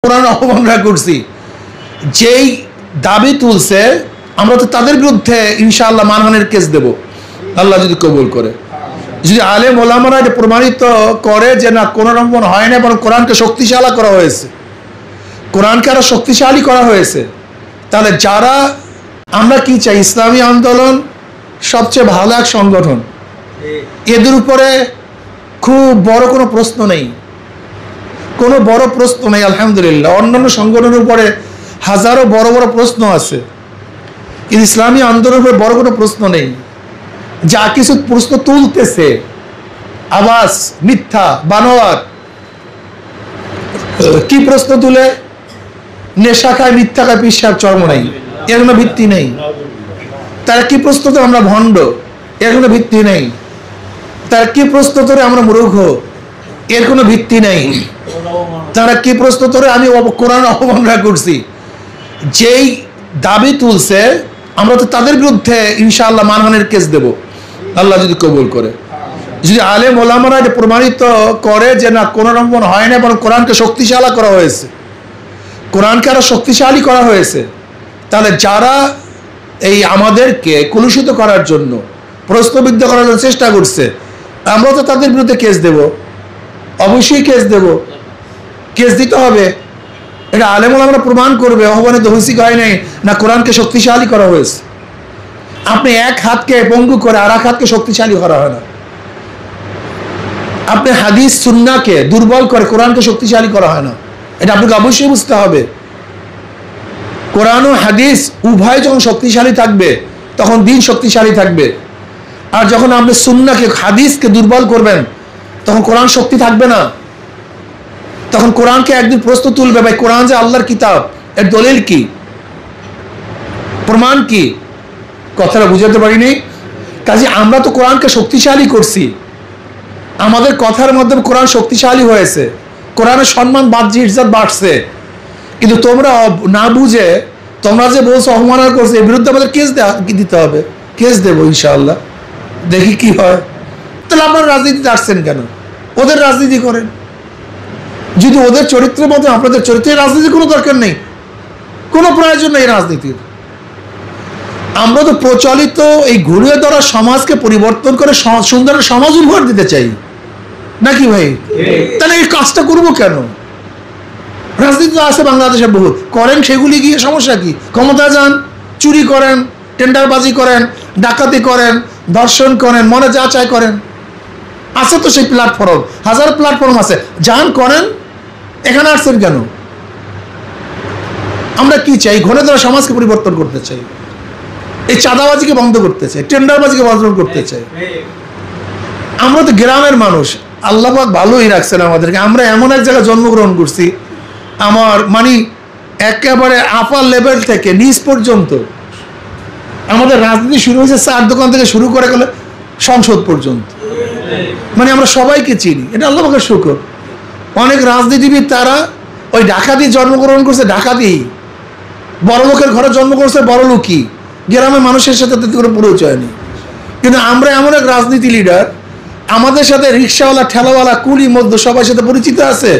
কোরআন অবমাননা করছি, যেই দাবি তুলছে আমরা তো তাদের বিরুদ্ধে ইনশাআল্লাহ মানহানির কেস দেব আল্লাহ যদি কবুল করে। যদি আলেম ওলামারা এটা প্রমাণিত করে যে না কোন রকম হয় না, বরং কোরআনকে শক্তিশালী করা হয়েছে, কোরআনকে আরো শক্তিশালী করা হয়েছে, তাহলে যারা আমরা কি চাই, ইসলামী আন্দোলন সবচেয়ে ভালো এক সংগঠন, এদের উপরে খুব বড় কোনো প্রশ্ন নেই, কোনো বড় প্রশ্ন নেই আলহামদুলিল্লাহ। অন্যান্য সংগঠনের উপরে হাজারো বড় বড় প্রশ্ন আছে, কিন্তু ইসলামী আন্দোলনের উপরে বড় কোনো প্রশ্ন নেই। যা কিছু প্রশ্ন তুলতেছে আবাস মিথ্যা বানোয়ার, কি প্রশ্ন তুলে, নেশা খায় মিথ্যা খায় পিসাব চর্ম নাই, এর কোনো ভিত্তি নেই। তারা কি প্রশ্ন তো আমরা ভণ্ড, এর কোনো ভিত্তি নেই। তারা কি প্রশ্ন করে আমরা মূর্খ, এর কোনো ভিত্তি নেই। তারা কি প্রশ্ন করে আমি কোরআন অবমাননা করছি, যেই দাবি তুলছে আমরা তো তাদের বিরুদ্ধে ইনশাআল্লাহ মানহানির কেস দেব আল্লাহ যদি কবুল করে। যদি আলেম ওলামারা এটা প্রমাণিত করে যে না কোন রকম হয় না, বরং কোরআনকে শক্তিশালী করা হয়েছে, কোরআনকে আরো শক্তিশালী করা হয়েছে, তাহলে যারা এই আমাদেরকে কলুষিত করার জন্য প্রশ্নবিদ্ধ করার জন্য চেষ্টা করছে, আমরা তো তাদের বিরুদ্ধে কেস দেব, অবশ্যই কেস দেব, কেস দিতে হবে। এটা আলেম ওলামারা প্রমাণ করবে আহ্বানে দহসিক হয় নাই, না কোরআনকে শক্তিশালী করা হয়েছে। আপনি এক হাতকে পঙ্গু করে আর এক হাতকে শক্তিশালী করা হয় না। আপনি হাদিস সুন্নাহকে দুর্বল করে কোরআনকে শক্তিশালী করা হয় না, এটা আপনাকে অবশ্যই বুঝতে হবে। কোরআন ও হাদিস উভয় যখন শক্তিশালী থাকবে তখন দিন শক্তিশালী থাকবে, আর যখন আপনি সুন্নাহকে হাদিসকে দুর্বল করবেন তখন কোরআন শক্তি থাকবে না। তখন কোরআনকে একদিন প্রশ্ন তুলবে, ভাই কোরআন যে আল্লাহর কিতাব, এর দলিল কি, প্রমাণ কি? কথাটা বুঝাতে পারিনি। কাজে আমরা তো কোরআনকে শক্তিশালী করছি, আমাদের কথার মাধ্যমে কোরআন শক্তিশালী হয়েছে, কোরআনের সম্মান বাড়ছে, ইজ্জত বাড়ছে। কিন্তু তোমরা না বুঝে তোমরা যে বলছো অবমাননা করছো, এর বিরুদ্ধে আমাদের কেস দিতে হবে, কেস দেবো ইনশাআল্লাহ, দেখি কি হয়। তাহলে আপনারা রাজনীতিতে আসছেন কেন? ওদের রাজনীতি করেন, যদি ওদের চরিত্রের মধ্যে আপনাদের চরিত্রের রাজনীতির কোনো দরকার নেই, কোনো প্রয়োজন নেই রাজনীতির। আমরা তো প্রচলিত এই ঘুরিয়ে ধরা সমাজকে পরিবর্তন করে সুন্দর সমাজ উপহার দিতে চাই নাকি ভাই? তাহলে এই কাজটা করবো কেন? রাজনীতি তো আছে বাংলাদেশে বহু, করেন সেগুলি গিয়ে, সমস্যা কি? ক্ষমতা যান, চুরি করেন, টেন্ডারবাজি করেন, ডাকাতি করেন, ধর্ষণ করেন, মনে যা চাই করেন, আছে তো সেই প্ল্যাটফর্ম, হাজার প্ল্যাটফর্ম আছে, যান করেন। এখানে আসছেন কেন? আমরা কি চাই? ঘরে ধরা সমাজকে পরিবর্তন করতে চাই, এই চাঁদাবাজিকে বন্ধ করতে চাই, টেন্ডারবাজিকে বন্ধ করতে চাই। আমরা তো গ্রামের মানুষ, আল্লাহ পাক ভালোই রাখছেন আমাদেরকে। আমরা এমন এক জায়গায় জন্মগ্রহণ করছি, আমার মানে একেবারে আপার লেভেল থেকে নিচ পর্যন্ত আমাদের রাজনীতি শুরু হয়েছে, চার দোকান থেকে শুরু করে গেলে সংসদ পর্যন্ত, মানে আমরা সবাইকে চিনি, এটা আল্লাহ পাকের শুকর। অনেক রাজনীতিবিদ তারা ওই ঢাকাতেই জন্মগ্রহণ করছে, ঢাকাতেই বড় লোকের ঘরে জন্ম করছে, বড় লোকই, গ্রামের মানুষের সাথে তাদের কোনো পরিচয় নেই। কিন্তু আমরা এমন এক রাজনীতি লিডার, আমাদের সাথে রিক্সাওয়ালা, ঠেলাওয়ালা, কুলি মধ্য সবার সাথে পরিচিত আছে,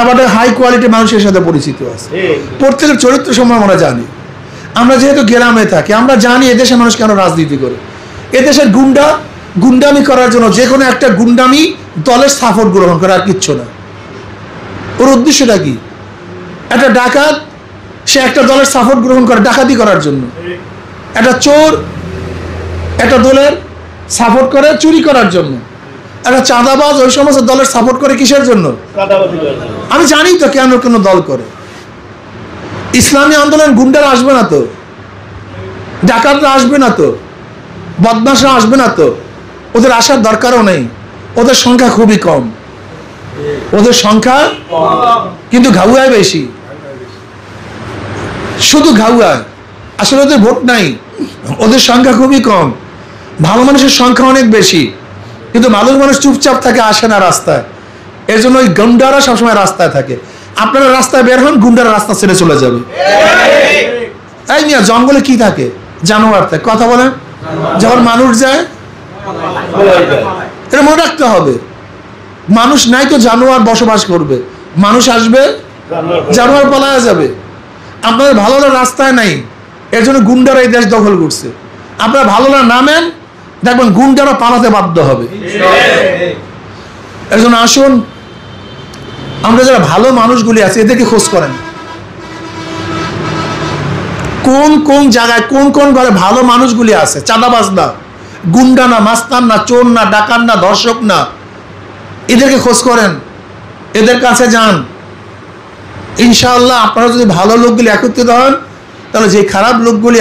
আবার হাই কোয়ালিটির মানুষের সাথে পরিচিত আছে। প্রত্যেকের চরিত্র সম্পর্কে আমরা জানি। আমরা যেহেতু গ্রামে থাকি, আমরা জানি এদেশের মানুষ কেন রাজনীতি করে। এদেশের গুন্ডামি করার জন্য যে কোনো একটা গুন্ডামি দলের সাপোর্ট গ্রহণ করে, আর কিচ্ছু না। ওর উদ্দেশ্যটা কি? একটা ডাকাত, সে একটা দলের সাপোর্ট গ্রহণ করে ডাকাতি করার জন্য। একটা চোর একটা দলের সাপোর্ট করে চুরি করার জন্য। একটা চাঁদাবাজ ওই সমস্ত দলের সাপোর্ট করে কিসের জন্য? আমি জানি তো কেন কেন দল করে। ইসলামী আন্দোলন গুন্ডারা আসবে না তো, ডাকাতরা আসবে না তো, বদমাশরা আসবে না তো, ওদের আসার দরকারও নেই। ওদের সংখ্যা খুবই কম, ওদের সংখ্যা কিন্তু ঘাউয়ায় বেশি, শুধু ঘাউয়ায়, আসলে ওদের ভোট নাই, ওদের সংখ্যা খুবই কম। ভালো মানুষের সংখ্যা অনেক বেশি, কিন্তু ভালো মানুষ চুপচাপ থাকে, আসে না রাস্তায়। এর জন্য ওই গুন্ডারা সবসময় রাস্তায় থাকে। আপনারা রাস্তায় বের হন, গুন্ডারা রাস্তা ছেড়ে চলে যাবে। এই মিয়া, জঙ্গলে কি থাকে? জানোয়ার থাকে। কথা বলেন, যখন মানুষ যায়, এটা মনে রাখতে হবে। মানুষ নাই তো জানোয়ার বসবাস করবে, মানুষ আসবে জানোয়ার পালায়া যাবে। আপনাদের ভালো রাস্তায় নাই, এর জন্য গুন্ডারা এই দেশ দখল করছে। আপনারা ভালো নামেন, দেখবেন গুন্ডারা পালাতে বাধ্য হবে। এর জন্য আসুন, আমরা যারা ভালো মানুষগুলি আছে এদেরকে খোঁজ করেন, কোন কোন জায়গায় কোন কোন ঘরে ভালো মানুষগুলি আছে, চাঁদাবাজ না, গুন্ডা না, মাস্তান না, চোর না, ডাকাত না, ধর্ষক না, এদেরকে খোঁজ করেন, এদের কাছে যান। ইনশাআল্লাহ আপনারা যদি ভালো লোকগুলি একত্রিত হন, তাহলে যে খারাপ লোকগুলি